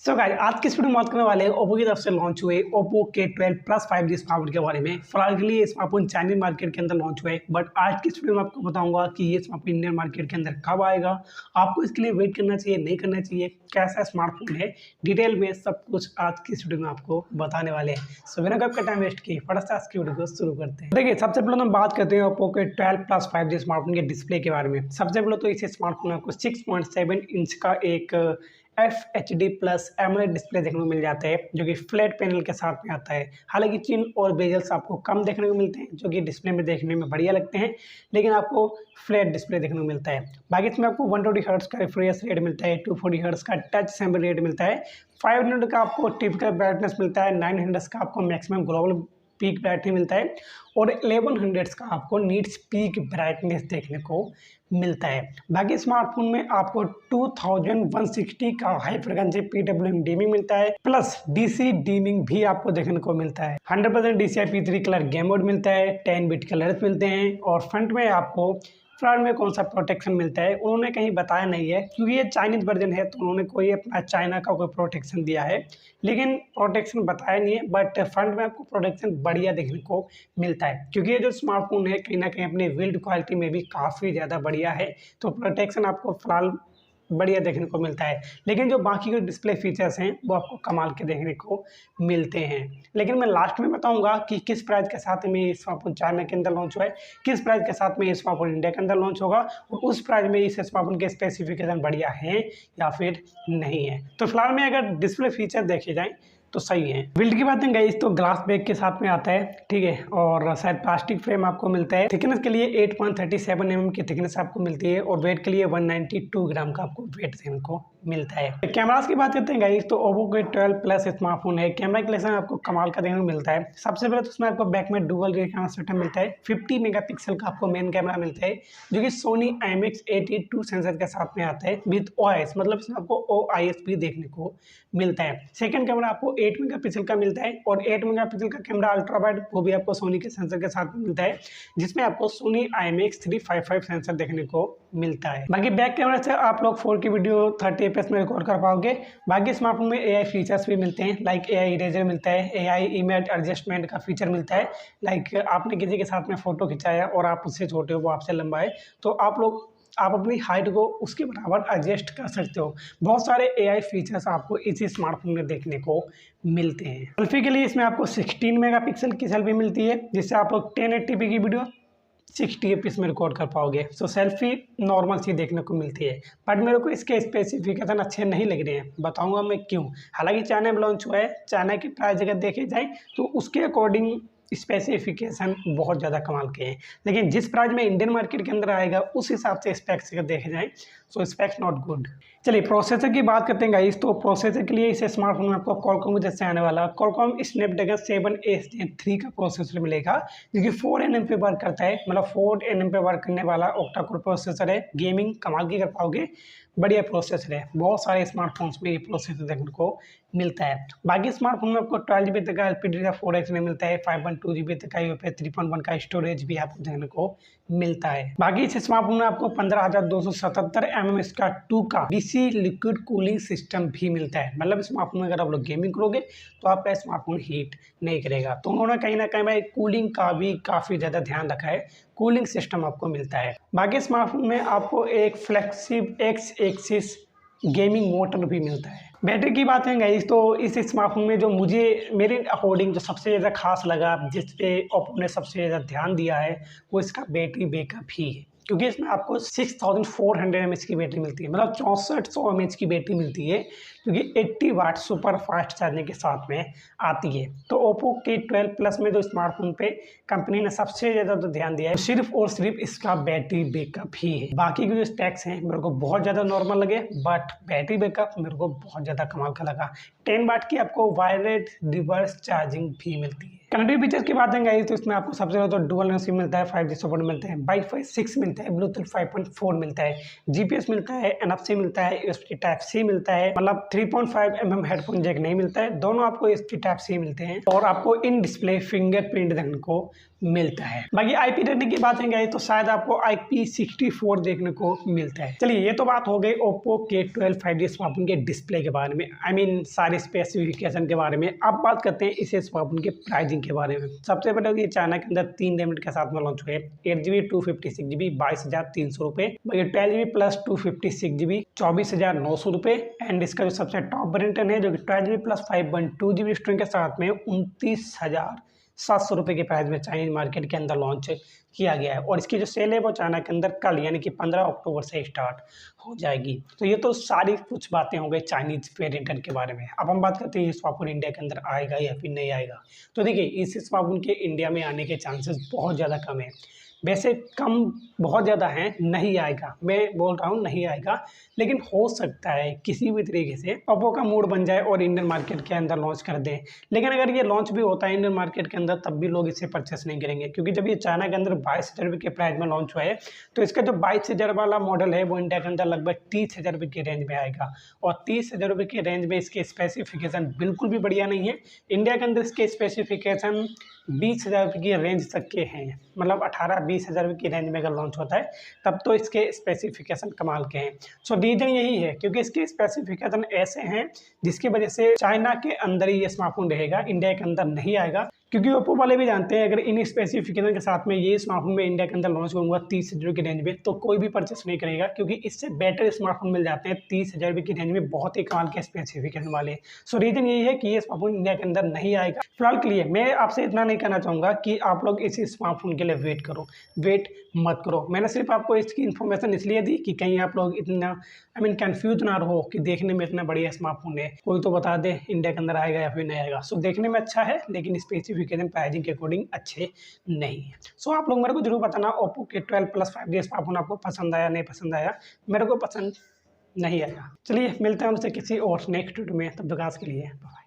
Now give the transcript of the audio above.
So guys आज की इस वीडियो में बात करने वाले हैं ओप्पो की तरफ से लॉन्च हुए Oppo K12 plus 5G smartphone के बारे में। फिलहाल के लिए ये स्मार्टफोन चाइनीज मार्केट के अंदर लॉन्च हुए, बट आज की इस वीडियो में आपको बताऊंगा कि ये स्मार्टफोन इंडियन मार्केट के अंदर कब आएगा, आपको इसके लिए वेट करना चाहिए नहीं करना चाहिए, कैसा स्मार्टफोन है, डिटेल में सब कुछ आज की इस वीडियो में आपको बताने वाले हैं। सो बिना कब का टाइम वेस्ट किए फटाफट से आज की वीडियो को शुरू करते हैं। देखिए सबसे पहले हम बात करते हैं Oppo K12 plus 5G smartphone के डिस्प्ले के बारे में। सबसे पहले तो इस स्मार्टफोन में आपको 6.7 इंच का एक FHD प्लस एमोलेड डिस्प्ले देखने को मिल जाता है, जो कि फ्लैट पैनल के साथ में आता है। हालांकि चिन और बेजल्स आपको कम देखने को मिलते हैं, जो कि डिस्प्ले में देखने में बढ़िया लगते हैं, लेकिन आपको फ्लैट डिस्प्ले देखने को मिलता है। बाकी इसमें आपको 120 हर्ट्ज का रिफ्रेश रेट मिलता है, 240 हर्ट्ज का टच सैंपल रेट मिलता है, 500 का आपको टिपिकल ब्राइटनेस मिलता है, 900 का आपको मैक्सिमम ग्लोबल पीक ब्राइटनेस मिलता है और 1100 का आपको नीट्स पीक ब्राइटनेस देखने को मिलता है। बाकी स्मार्टफोन में आपको 2160 का हाई फ्रिक्वेंसी PWM डीमिंग मिलता है, प्लस DC डीमिंग भी आपको देखने को मिलता है। 100% DCI-P3 कलर गेम मोड मिलता है, 10 बिट कलर्स मिलते हैं और फ्रंट में आपको फ्रंट में कौन सा प्रोटेक्शन मिलता है उन्होंने कहीं बताया नहीं है, क्योंकि ये चाइनीज वर्जन है तो उन्होंने कोई अपना चाइना का कोई प्रोटेक्शन दिया है, लेकिन प्रोटेक्शन बताया नहीं है। बट फ्रंट में आपको प्रोटेक्शन बढ़िया देखने को मिलता है, क्योंकि ये जो स्मार्टफोन है कहीं ना कहीं अपनी बिल्ड क्वालिटी में भी काफ़ी ज़्यादा बढ़िया है, तो प्रोटेक्शन आपको फिलहाल बढ़िया देखने को मिलता है। लेकिन जो बाकी के डिस्प्ले फीचर्स हैं वो आपको कमाल के देखने को मिलते हैं। लेकिन मैं लास्ट में बताऊंगा कि किस प्राइस के साथ में ये स्मार्टफोन चाइना के अंदर लॉन्च हुआ है, किस प्राइस के साथ में ये स्मार्टफोन इंडिया के अंदर लॉन्च होगा और उस प्राइस में इस स्मार्टफोन के स्पेसिफिकेशन बढ़िया है या फिर नहीं है। तो फिलहाल में अगर डिस्प्ले फीचर देखे जाए तो सही है। बिल्ड की बात है तो ग्लास बैग के साथ में आता है, ठीक है, और शायद प्लास्टिक फ्रेम आपको मिलता है। थिकनेस के लिए 8.37 mm की थिकनेस आपको मिलती है और वेट के लिए 192 ग्राम का आपको वेट देने को मिलता है। कैमरास की बात करते हैं गाइस तो ओप्पो K12 प्लस स्मार्टफोन है, कैमरा क्लेक्शन आपको कमाल का देखने को मिलता है। सबसे पहले तो उसमें आपको बैक में डुअल रियर कैमरा सेटअप मिलता है, 50 मेगापिक्सल का आपको मेन कैमरा मिलता है, जो कि सोनी IMX82 सेंसर के साथ में आता है विद OIS, मतलब इसमें आपको OIS भी देखने को मिलता है। सेकंड कैमरा आपको 8 मेगापिक्सल का मिलता है और 8 मेगापिक्सल का कैमरा अल्ट्रा वाइड वो भी आपको सोनी के सेंसर के साथ में मिलता है, जिसमें आपको सोनी IMX355 सेंसर देखने को मिलता है। बाकी बैक कैमरा से आप लोग 4K वीडियो 30 fps में रिकॉर्ड कर पाओगे। बाकी स्मार्टफोन में AI फीचर्स भी मिलते हैं, लाइक AI इरेजर मिलता है, AI इमेज एडजस्टमेंट का फीचर मिलता है। लाइक आपने किसी के साथ में फोटो खिंचाया और आप उससे छोटे हो वो आपसे लंबा है, तो आप अपनी हाइट को उसके बराबर एडजस्ट कर सकते हो। बहुत सारे AI फीचर्स आपको इसी स्मार्टफोन में देखने को मिलते हैं। सेल्फी के लिए इसमें आपको 16 मेगापिक्सल की सेल्फी मिलती है, जिससे आप लोग 1080p की वीडियो 60 fps में रिकॉर्ड कर पाओगे। सो सेल्फी नॉर्मल सी देखने को मिलती है, बट मेरे को इसके स्पेसिफिकेशन अच्छे नहीं लग रहे हैं, बताऊंगा मैं क्यों। हालांकि चाइना में लॉन्च हुआ है, चाइना की प्राइस अगर देखे जाए तो उसके अकॉर्डिंग स्पेसिफिकेशन बहुत ज़्यादा कमाल के हैं, लेकिन जिस प्राइस में इंडियन मार्केट के अंदर आएगा उस हिसाब से स्पेक्स अगर देखे जाए सो स्पेक्स नॉट गुड। चलिए प्रोसेसर की बात करते हैं गाइस, तो प्रोसेसर के लिए इस स्मार्टफोन में आपको Qualcomm की तरफ से आने वाला Qualcomm Snapdragon 7A Gen 3 का प्रोसेसर मिलेगा, जो कि 4nm पे वर्क करता है, मतलब 4nm पे वर्क करने वाला ऑक्टा कोर प्रोसेसर है। गेमिंग कमाल की कर पाओगे, बढ़िया प्रोसेसर है। बहुत सारे स्मार्टफोन्स में ये प्रोसेसर देखने को मिलता है। बाकी स्मार्टफोन में आपको 12 GB तक का LPDDR4X में मिलता है, 5.2 GB तक का UFS 3.1 का स्टोरेज भी आपको देखने को मिलता है। बाकी इस स्मार्टफोन में आपको 15,277 mm का 2 का DC लिक्विड कूलिंग सिस्टम भी मिलता है, मतलब स्मार्टफोन में अगर आप लोग गेमिंग करोगे तो आपका स्मार्टफोन हीट नहीं करेगा। तो उन्होंने कहीं ना कहीं भाई कूलिंग का भी काफ़ी ज़्यादा ध्यान रखा है, कूलिंग सिस्टम आपको मिलता है। बाकी स्मार्टफोन में आपको एक फ्लेक्सिब X एक्सिस गेमिंग मोटर भी मिलता है। बैटरी की बात है गाइस तो इस स्मार्टफोन में जो मेरे अकॉर्डिंग जो सबसे ज़्यादा खास लगा, जिस पे ओप्पो ने सबसे ज़्यादा ध्यान दिया है, वो इसका बैटरी बैकअप ही है, क्योंकि इसमें आपको 6400 mAh की बैटरी मिलती है, मतलब 6400 mAh की बैटरी मिलती है, क्योंकि 80 वाट सुपर फास्ट चार्जिंग के साथ में आती है। तो ओप्पो K12 प्लस में जो स्मार्टफोन पे कंपनी ने सबसे ज़्यादा तो ध्यान दिया है सिर्फ और सिर्फ इसका बैटरी बैकअप ही है। बाकी के जो स्पेक्स हैं मेरे को बहुत ज़्यादा नॉर्मल लगे, बट बैटरी बैकअप मेरे को बहुत ज़्यादा कमाल का लगा। 10 वाट की आपको वायरलेस रिवर्स चार्जिंग भी मिलती है। कनेक्टिव फीचर्स की बात करेंगे तो इसमें आपको सबसे ज़्यादा तो डुअल सिम मिलता है, 5G सपोर्ट मिलता है, वाईफाई 6 मिलता है, ब्लूटूथ 5.4 मिलता है, जीपीएस मिलता है, NFC मिलता है, यूएसबी टाइप सी मिलता है, मतलब 3.5 mm हेडफोन जैक नहीं मिलता है, दोनों आपको यूएसबी टाइप सी मिलते हैं और आपको इन डिस्प्ले फिंगरप्रिंट देखने को मिलता है। बाकी IP रेटिंग की बात करेंगे तो शायद आपको IP64 देखने को मिलता है। चलिए ये तो बात हो गई Oppo K12 5G स्मार्टफोन के डिस्प्ले के बारे में, सारे स्पेसिफिकेशन के बारे में। अब बात करते हैं इसे स्मार्टफोन के प्राइसिंग के बारे में। सबसे पहले ये चाइना के अंदर 3 वेरिएंट के साथ में लॉन्च हुए, 8GB 256GB 22,300 रुपये, 12GB प्लस 256GB 24,900 रुपये, एंड इसका जो सबसे टॉप वेरिएंट है जो कि 12GB प्लस 512GB स्ट्रिंग के साथ में 29,700 रुपये के प्राइस में चाइनीज मार्केट के अंदर लॉन्च किया गया है। और इसकी जो सेल है वो चाइना के अंदर कल यानी कि 15 अक्टूबर से स्टार्ट हो जाएगी। तो ये तो सारी कुछ बातें हो गई चाइनीज वेरिएंट के बारे में। अब हम बात करते हैं ये स्मार्टफोन इंडिया के अंदर आएगा या फिर नहीं आएगा। तो देखिए इस स्मार्टफोन के इंडिया में आने के चांसेस बहुत ज़्यादा कम है। वैसे कम बहुत ज़्यादा हैं, नहीं आएगा, मैं बोल रहा हूँ नहीं आएगा, लेकिन हो सकता है किसी भी तरीके से ओप्पो का मूड बन जाए और इंडियन मार्केट के अंदर लॉन्च कर दें। लेकिन अगर ये लॉन्च भी होता है इंडियन मार्केट के अंदर तब भी लोग इसे परचेस नहीं करेंगे, क्योंकि जब ये चाइना के अंदर 22,000 रुपये के प्राइस में लॉन्च हुआ है तो इसका जो 22,000 वाला मॉडल है वो इंडिया के अंदर लगभग 30,000 रुपये की रेंज में आएगा। और 30,000 रुपये की रेंज में इसके स्पेसिफिकेशन बिल्कुल भी बढ़िया नहीं है। इंडिया के अंदर इसके स्पेसिफिकेशन 20,000 रुपये की रेंज तक के हैं, मतलब 18-20,000 रुपये की रेंज में अगर लॉन्च होता है तब तो इसके स्पेसिफिकेशन कमाल के हैं। सो रीजन यही है क्योंकि इसके स्पेसिफिकेशन ऐसे हैं जिसकी वजह से चाइना के अंदर ही ये स्मार्टफोन रहेगा, इंडिया के अंदर नहीं आएगा। क्योंकि ओप्पो वाले भी जानते हैं अगर इन स्पेसिफिकेशन के साथ में ये स्मार्टफोन में इंडिया के अंदर लॉन्च करूँगा 30,000 रुपये की रेंज में तो कोई भी परचेस नहीं करेगा, क्योंकि इससे बेटर स्मार्टफोन मिल जाते हैं 30,000 रुपये की रेंज में बहुत ही कमाल के स्पेसिफिकेशन वाले। सो रीजन यही है कि ये स्मार्टफोन इंडिया के अंदर नहीं आएगा। फिलहाल के लिए मैं आपसे इतना नहीं कहना चाहूँगा कि आप लोग इसी स्मार्टफोन के लिए वेट करो, वेट मत करो। मैंने सिर्फ आपको इसकी इन्फॉर्मेशन इसलिए दी कि कहीं आप लोग इतना कंफ्यूज ना रहो कि देखने में इतना बढ़िया स्मार्टफोन है, कोई तो बता दे इंडिया के अंदर आएगा या फिर नहीं आएगा। सो देखने में अच्छा है लेकिन स्पेसिफिकेशन प्राइसिंग के अकॉर्डिंग अच्छे नहीं है। सो आप लोग मेरे को जरूर बताना Oppo K12 plus 5G smartphone आपको पसंद आया नहीं पसंद आया। मेरे को पसंद नहीं आया। चलिए मिलते हैं हमसे किसी और नेक्स्ट वीडियो में, तब तक आज के लिए बाय।